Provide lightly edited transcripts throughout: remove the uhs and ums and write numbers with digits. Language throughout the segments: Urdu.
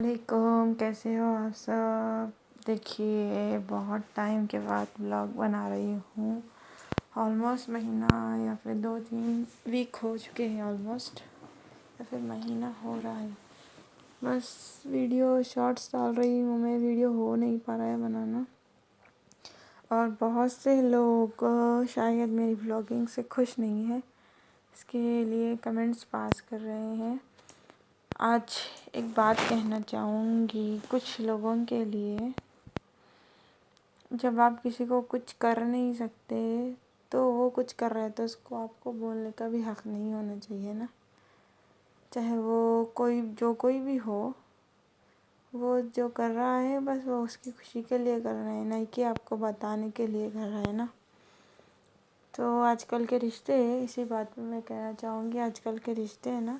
علیکم، کیسے ہو آپ سب؟ دیکھیے بہت ٹائم کے بعد بلاگ بنا رہی ہوں. آلموسٹ مہینہ یا پھر 2-3 ویک ہو چکے ہیں، آلموسٹ یا پھر مہینہ ہو رہا ہے. بس ویڈیو شارٹس ڈال رہی ہوں، میں ویڈیو ہو نہیں پا رہا ہے بنانا. اور بہت سے لوگ شاید میری بلاگنگ سے خوش نہیں ہیں، اس کے لیے کمنٹس پاس کر رہے ہیں. آج ایک بات کہنا چاہوں گی کچھ لوگوں کے لیے. جب آپ کسی کو کچھ کر نہیں سکتے تو وہ کچھ کر رہا ہے تو اس کو آپ کو بولنے کا بھی حق نہیں ہونا چاہیے نا. چاہے وہ کوئی بھی ہو، وہ جو کر رہا ہے بس وہ اس کی خوشی کے لیے کر رہا ہے، نہیں کہ آپ کو بتانے کے لیے کر رہا ہے نا. تو آج کل کے رشتے، اسی بات میں کہنا چاہوں گی، آج کل کے رشتے ہیں نا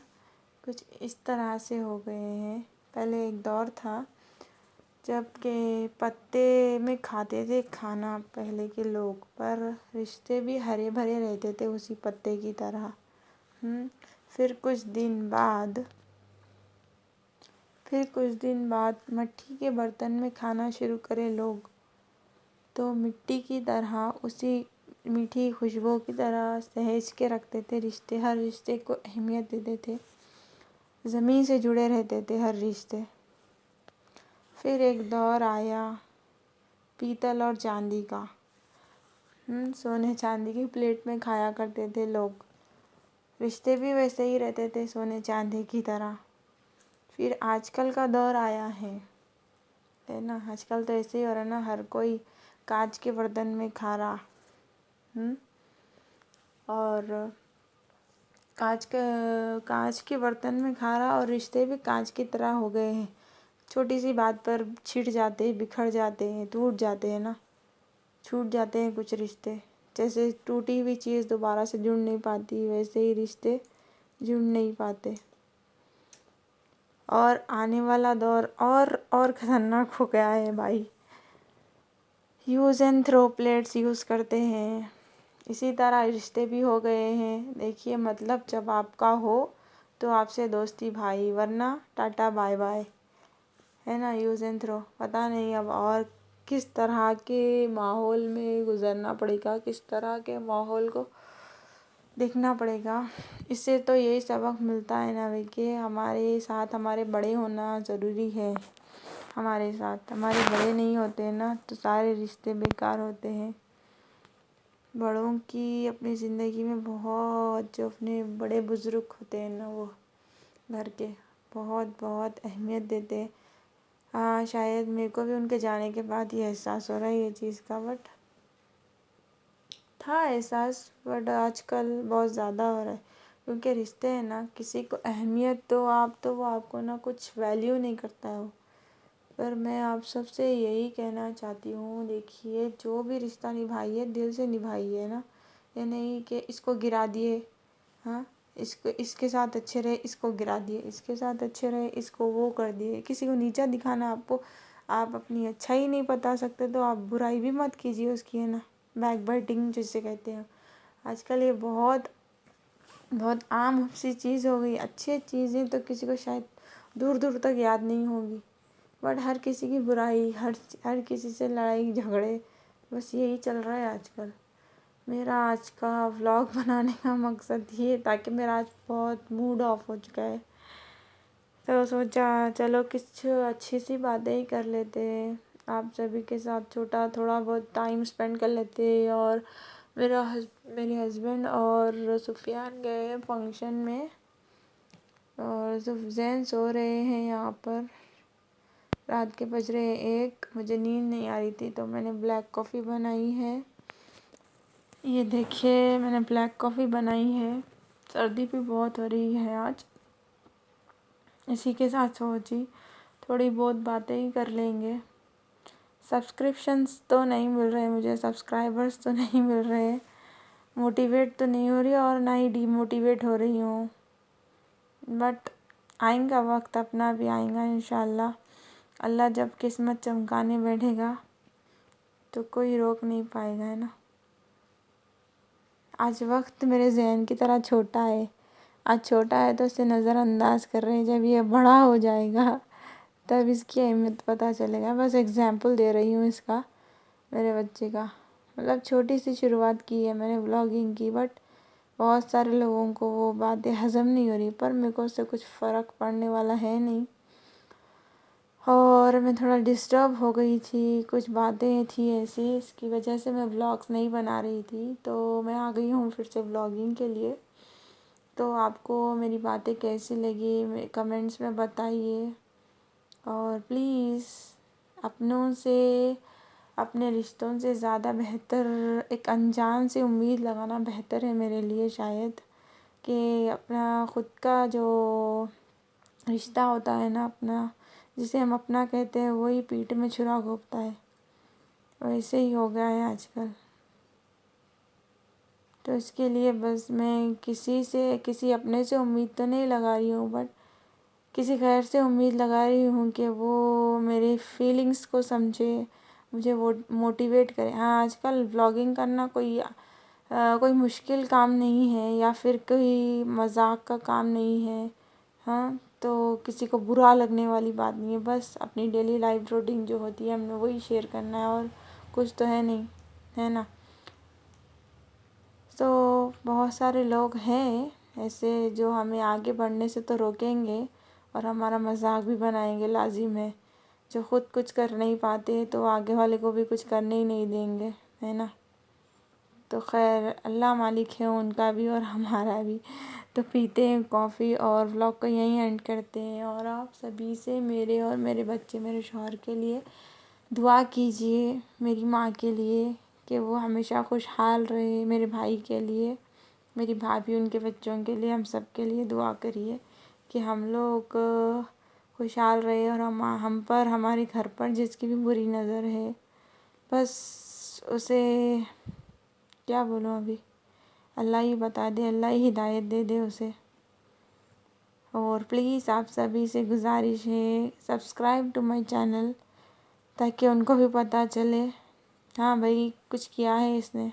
کچھ اس طرح سے ہو گئے ہیں. پہلے ایک دور تھا جب کہ پتے میں کھاتے تھے کھانا پہلے کے لوگ، پر رشتے بھی ہرے بھرے رہتے تھے اسی پتے کی طرح. پھر کچھ دن بعد مٹی کے برتن میں کھانا شروع کرے لوگ، تو مٹی کی طرح، اسی میٹھی خوشبو کی طرح سہج کے رکھتے تھے رشتے. ہر رشتے کو اہمیت دیتے تھے، زمین سے جڑے رہتے تھے ہر رشتے. پھر ایک دور آیا پیتل اور چاندی کا. سونے چاندی کی پلیٹ میں کھایا کرتے تھے لوگ، رشتے بھی ویسے ہی رہتے تھے سونے چاندی کی طرح. پھر آج کل کا دور آیا ہے نا، آج کل تو ایسے ہی ہو رہا ہے نا، ہر کوئی کانچ کے برتن میں کھا رہا. اور کانچ کے برتن میں کھا رہا، اور رشتے بھی کانچ کی طرح ہو گئے ہیں. چھوٹی سی بات پر چھٹ جاتے ہیں، بکھر جاتے ہیں، ٹوٹ جاتے ہیں نا، چھوٹ جاتے ہیں کچھ رشتے. جیسے ٹوٹی ہوئی چیز دوبارہ سے جڑ نہیں پاتی، ویسے ہی رشتے جڑ نہیں پاتے. اور آنے والا دور اور خطرناک ہو گیا ہے بھائی. Use and through plates use کرتے ہیں، اسی طرح رشتے بھی ہو گئے ہیں. دیکھیے مطلب جب آپ کا ہو تو آپ سے دوستی بھائی، ورنہ ٹاٹا بائے بائے، ہے نا. Use and through. پتہ نہیں اب اور کس طرح کے ماحول میں گزرنا پڑے گا، کس طرح کے ماحول کو دیکھنا پڑے گا. اس سے تو یہی سبق ملتا ہے نا کہ ہمارے ساتھ ہمارے بڑے ہونا ضروری ہے. ہمارے ساتھ ہمارے بڑے نہیں ہوتے نا تو سارے رشتے بیکار ہوتے ہیں. بڑوں کی اپنی زندگی میں بہت، جو اپنے بڑے بزرگ ہوتے ہیں نا، وہ گھر کے بہت بہت اہمیت دیتے ہیں. شاید میرے کو بھی ان کے جانے کے بعد یہ احساس ہو رہا ہے یہ چیز کا، بٹ تھا احساس، بٹ آج کل بہت زیادہ ہو رہا ہے. کیونکہ رشتے ہیں نا، کسی کو اہمیت دو آپ تو وہ آپ کو نا کچھ ویلیو نہیں کرتا ہے وہ. پر میں آپ سب سے یہی کہنا چاہتی ہوں، دیکھیے جو بھی رشتہ نبھائیے دل سے نبھائیے نا، یہ نہیں کہ اس کو گرا دیے، اس کے ساتھ اچھے رہے اس کو گرا دیے، اس کے ساتھ اچھے رہے اس کو وہ کر دیے. کسی کو نیچا دکھانا، آپ اپنی اچھائی نہیں بتا سکتے تو آپ برائی بھی مت کیجیے اس کی، ہے نا. بیک بائٹنگ جسے کہتے ہیں آج کل، یہ بہت بہت عام سی چیز ہو گئی. اچھی چیزیں تو کسی کو شاید دور دور تک یاد نہیں ہوگی، بٹ ہر کسی کی برائی، ہر کسی سے لڑائی جھگڑے، بس یہی چل رہا ہے آج کل. میرا آج کا ولاگ بنانے کا مقصد یہ تھا کہ میرا آج بہت موڈ آف ہو چکا ہے، تو سوچا چلو کچھ اچھی سی باتیں ہی کر لیتے ہیں آپ سبھی کے ساتھ، تھوڑا بہت ٹائم اسپینڈ کر لیتے. اور میرے ہسبینڈ اور سفیان گئے فنکشن میں، اور زین سو رہے ہیں یہاں پر. رات کے بج رہے 1، مجھے نیند نہیں آ رہی تھی تو میں نے بلیک کافی بنائی ہے. یہ دیکھیے میں نے بلیک کافی بنائی ہے. سردی بھی بہت ہو رہی ہے آج، اسی کے ساتھ سوچی تھوڑی بہت باتیں ہی کر لیں گے. سبسکرپشنز تو نہیں مل رہے مجھے، سبسکرائبرز تو نہیں مل رہے، موٹیویٹ تو نہیں ہو رہی اور نہ ہی ڈی موٹیویٹ ہو رہی ہوں. بٹ آئیں گا وقت، اپنا بھی آئیں گا انشاءاللہ. اللہ جب قسمت چمکانے بیٹھے گا تو کوئی روک نہیں پائے گا، ہے نا. آج وقت میرے ذہن کی طرح چھوٹا ہے، آج چھوٹا ہے تو اسے نظر انداز کر رہے ہیں. جب یہ بڑا ہو جائے گا تب اس کی اہمیت پتہ چلے گا. بس ایگزامپل دے رہی ہوں اس کا، میرے بچے کا. مطلب چھوٹی سی شروعات کی ہے میں نے ولاگنگ کی، بٹ بہت سارے لوگوں کو وہ باتیں ہضم نہیں ہو رہی، پر میرے کو اس سے کچھ فرق پڑنے والا ہے نہیں. اور میں تھوڑا ڈسٹرب ہو گئی تھی، کچھ باتیں تھی ایسی، اس کی وجہ سے میں ولاگس نہیں بنا رہی تھی. تو میں آ گئی ہوں پھر سے ولاگنگ کے لیے. تو آپ کو میری باتیں کیسی لگی کمنٹس میں بتائیے. اور پلیز اپنوں سے، اپنے رشتوں سے زیادہ بہتر ایک انجان سے امید لگانا بہتر ہے میرے لیے شاید، کہ اپنا خود کا جو رشتہ ہوتا ہے نا اپنا، جسے ہم اپنا کہتے ہیں، وہی پیٹھ میں چھرا گھونپتا ہے. ویسے ہی ہو گیا ہے آج کل. تو اس کے لیے بس میں کسی اپنے سے امید تو نہیں لگا رہی ہوں، بٹ کسی غیر سے امید لگا رہی ہوں کہ وہ میرے فیلنگس کو سمجھے، مجھے وہ موٹیویٹ کرے. ہاں، آج کل ولاگنگ کرنا کوئی مشکل کام نہیں ہے، یا پھر کوئی مذاق کا کام نہیں ہے. ہاں، تو کسی کو برا لگنے والی بات نہیں ہے. بس اپنی ڈیلی لائف روٹین جو ہوتی ہے ہم نے وہی شیئر کرنا ہے، اور کچھ تو ہے نہیں، ہے نا. تو بہت سارے لوگ ہیں ایسے جو ہمیں آگے بڑھنے سے تو روکیں گے، اور ہمارا مذاق بھی بنائیں گے. لازم ہے، جو خود کچھ کر نہیں پاتے تو آگے والے کو بھی کچھ کرنے ہی نہیں دیں گے، ہے نا. تو خیر، اللہ مالک ہے ان کا بھی اور ہمارا بھی. تو پیتے ہیں کافی اور ولاگ کو یہیں اینڈ کرتے ہیں. اور آپ سبھی سے میرے اور میرے بچے، میرے شوہر کے لیے دعا کیجیے، میری ماں کے لیے کہ وہ ہمیشہ خوشحال رہے، میرے بھائی کے لیے، میری بھابھی، ان کے بچوں کے لیے، ہم سب کے لیے دعا کریے کہ ہم لوگ خوشحال رہے. اور ہم پر، ہمارے گھر پر جس کی بھی بری نظر ہے، بس اسے کیا بولوں ابھی، اللہ ہی بتا دے، اللہ ہی ہدایت دے دے اسے. اور پلیز آپ سبھی سے گزارش ہے، سبسکرائب ٹو مائی چینل، تاکہ ان کو بھی پتہ چلے ہاں بھائی کچھ کیا ہے اس نے،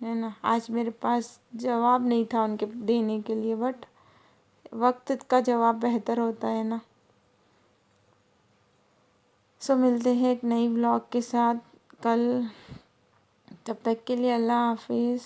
ہے نا. آج میرے پاس جواب نہیں تھا ان کے دینے کے لیے، بٹ وقت کا جواب بہتر ہوتا ہے نا. ملتے ہیں ایک نئی ولاگ کے ساتھ کل. تب تک کے لیے اللہ حافظ.